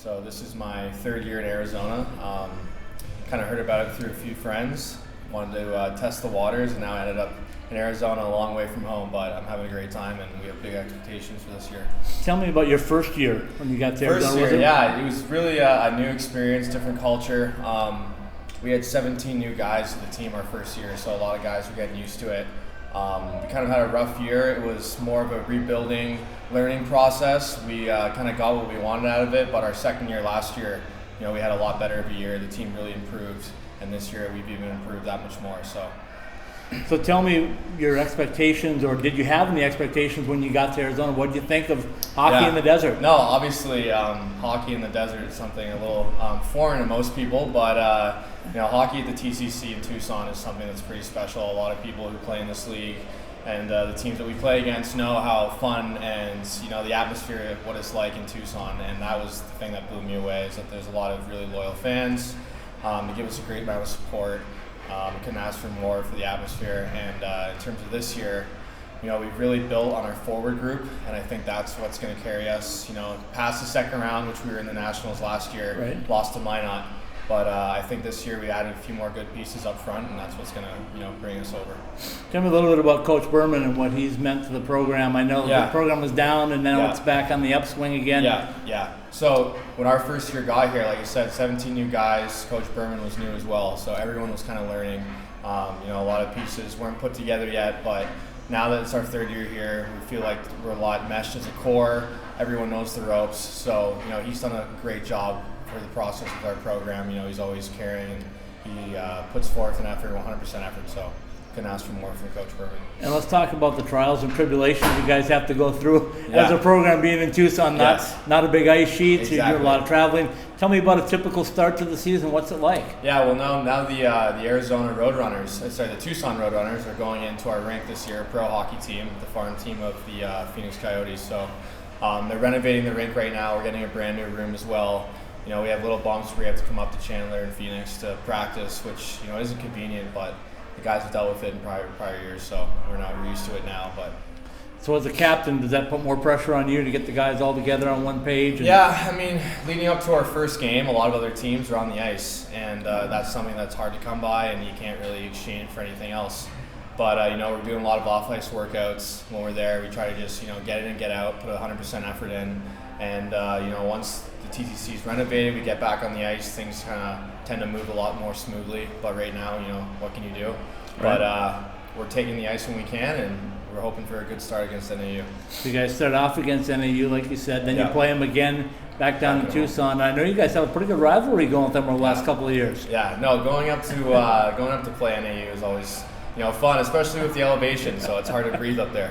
So this is my third year in Arizona. Kind of heard about it through a few friends. Wanted to test the waters, and now I ended up in Arizona, a long way from home. But I'm having a great time, and we have big expectations for this year. Tell me about your first year when you got to Arizona. First year, yeah, it was really a new experience, different culture. We had 17 new guys to the team our first year, so a lot of guys were getting used to it. We kind of had a rough year. It was more of a rebuilding, learning process. We kind of got what we wanted out of it, but our second year last year, we had a lot better of a year. The team really improved, and this year we've even improved that much more. So tell me your expectations, or did you have any expectations when you got to Arizona? What did you think of hockey in the desert? No, obviously hockey in the desert is something a little foreign to most people, but hockey at the TCC in Tucson is something that's pretty special. A lot of people who play in this league and the teams that we play against know how fun and the atmosphere, what it's like in Tucson, and that was the thing that blew me away, is that there's a lot of really loyal fans. They give us a great amount of support. Couldn't ask for more for the atmosphere, and in terms of this year, we've really built on our forward group, and I think that's what's going to carry us, past the second round, which we were in the Nationals last year, right. Lost to Minot, but I think this year we added a few more good pieces up front, and that's what's going to, bring us over. Tell me a little bit about Coach Berman and what he's meant to the program. I know the program was down, and now it's back on the upswing again. Yeah. So when our first year got here, like I said, 17 new guys. Coach Berman was new as well, so everyone was kind of learning. A lot of pieces weren't put together yet, but now that it's our third year here, we feel like we're a lot meshed as a core. Everyone knows the ropes, so he's done a great job for the process with our program. He's always caring, and he puts forth an effort, 100% effort. So couldn't ask for more from Coach Berman. And let's talk about the trials and tribulations you guys have to go through as a program, being in Tucson, not a big ice sheet, so you do a lot of traveling. Tell me about a typical start to the season. What's it like? Yeah, well, now the Arizona the Tucson Roadrunners are going into our rink this year, pro hockey team, the farm team of the Phoenix Coyotes. So they're renovating the rink right now. We're getting a brand new room as well. We have little bumps where we have to come up to Chandler and Phoenix to practice, which isn't convenient, but the guys have dealt with it in prior years, so we're used to it now. But so as a captain, does that put more pressure on you to get the guys all together on one page? Yeah, I mean, leading up to our first game, a lot of other teams are on the ice, and that's something that's hard to come by, and you can't really exchange for anything else. But we're doing a lot of off-ice workouts when we're there. We try to just get in and get out, put 100% effort in, and once the TCC is renovated, we get back on the ice, things kind of tend to move a lot more smoothly. But right now, what can you do? Right. But we're taking the ice when we can, and we're hoping for a good start against NAU. So you guys start off against NAU, like you said, then you play them again back down in Tucson. I know you guys have a pretty good rivalry going with them over the last couple of years. Yeah, no, going up to play NAU is always fun, especially with the elevation. So it's hard to breathe up there.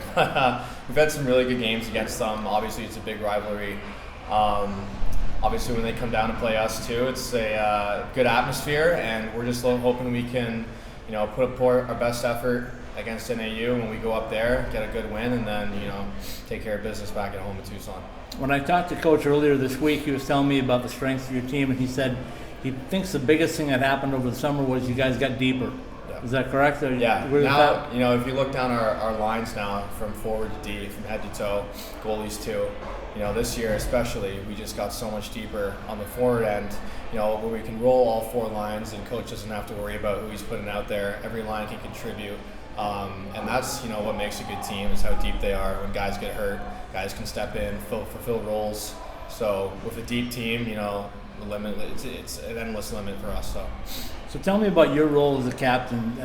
We've had some really good games against them. Obviously, it's a big rivalry. Obviously, when they come down to play us too, it's a good atmosphere, and we're just hoping we can, put our best effort against NAU when we go up there, get a good win, and then take care of business back at home in Tucson. When I talked to Coach earlier this week, he was telling me about the strengths of your team, and he said he thinks the biggest thing that happened over the summer was you guys got deeper. Is that correct? Yeah. Now, if you look down our lines now, from forward to D, from head to toe, goalies too. This year especially, we just got so much deeper on the forward end, where we can roll all four lines, and coach doesn't have to worry about who he's putting out there. Every line can contribute, and that's what makes a good team, is how deep they are. When guys get hurt, guys can step in, fulfill roles. So with a deep team, the limit, it's an endless limit for us. So tell me about your role as a captain.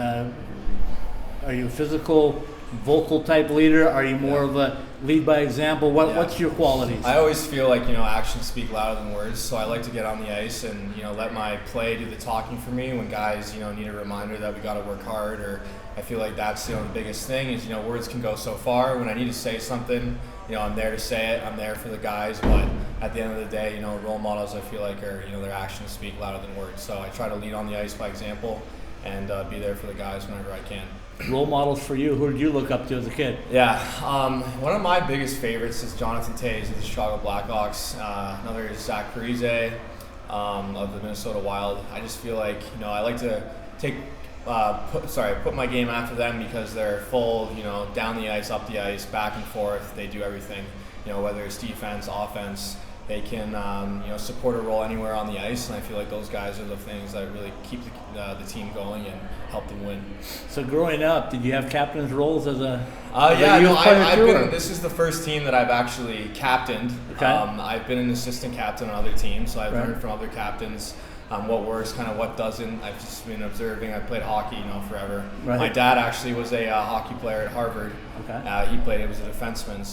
Are you a physical, vocal type leader? Are you more of a lead by example? What's your qualities? I always feel like actions speak louder than words, so I like to get on the ice and let my play do the talking for me. When guys need a reminder that we got to work hard, or I feel like that's the biggest thing is words can go so far. When I need to say something, I'm there to say it. I'm there for the guys, but at the end of the day, role models I feel like are their actions speak louder than words. So I try to lead on the ice by example and be there for the guys whenever I can. Role models for you, who did you look up to as a kid? Yeah, one of my biggest favorites is Jonathan Toews of the Chicago Blackhawks. Another is Zach Parise of the Minnesota Wild. I just feel like I like to put my game after them because they're full, down the ice, up the ice, back and forth. They do everything, whether it's defense, offense. they can support a role anywhere on the ice, and I feel like those guys are the things that really keep the team going and help them win. So growing up, did you have captain's roles as a this is the first team that I've actually captained. Okay. I've been an assistant captain on other teams, so I've learned from other captains what works, kind of what doesn't. I've just been observing. I played hockey, forever. Right. My dad actually was a hockey player at Harvard. Okay. He was a defenseman,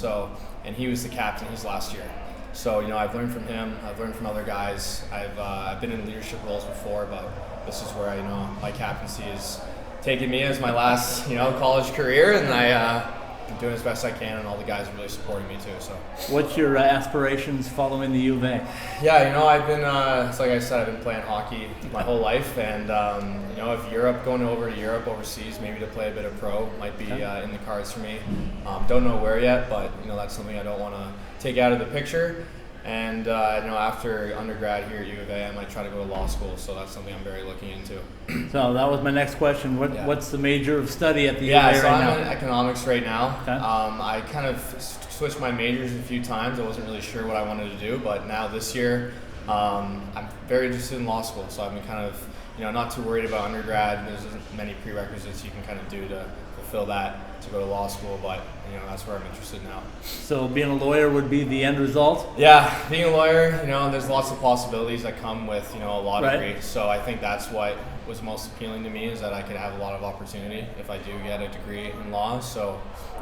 and he was the captain his last year. So, I've learned from him. I've learned from other guys. I've been in leadership roles before, but this is where my captaincy has taken me as my last, college career, and I'm doing as best I can, and all the guys are really supporting me too. So, what's your aspirations following the U of A? Yeah, I've been, it's like I said, I've been playing hockey my whole life, and if going over to Europe, overseas, maybe to play a bit of pro might be in the cards for me. Don't know where yet, but that's something I don't want to take out of the picture. And after undergrad here at U of A, I might try to go to law school, so that's something I'm very looking into. So that was my next question. What's the major of study at the U of A right now? I'm in economics right now. Okay. I kind of switched my majors a few times. I wasn't really sure what I wanted to do, but now this year, I'm very interested in law school, so I've been kind of not too worried about undergrad. There's many prerequisites you can kind of do to fulfill that to go to law school, but that's where I'm interested now. So being a lawyer would be the end result? Yeah, being a lawyer, there's lots of possibilities that come with a law degree. So I think that's what was most appealing to me, is that I could have a lot of opportunity if I do get a degree in law. So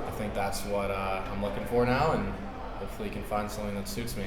I think that's what I'm looking for now, and hopefully can find something that suits me.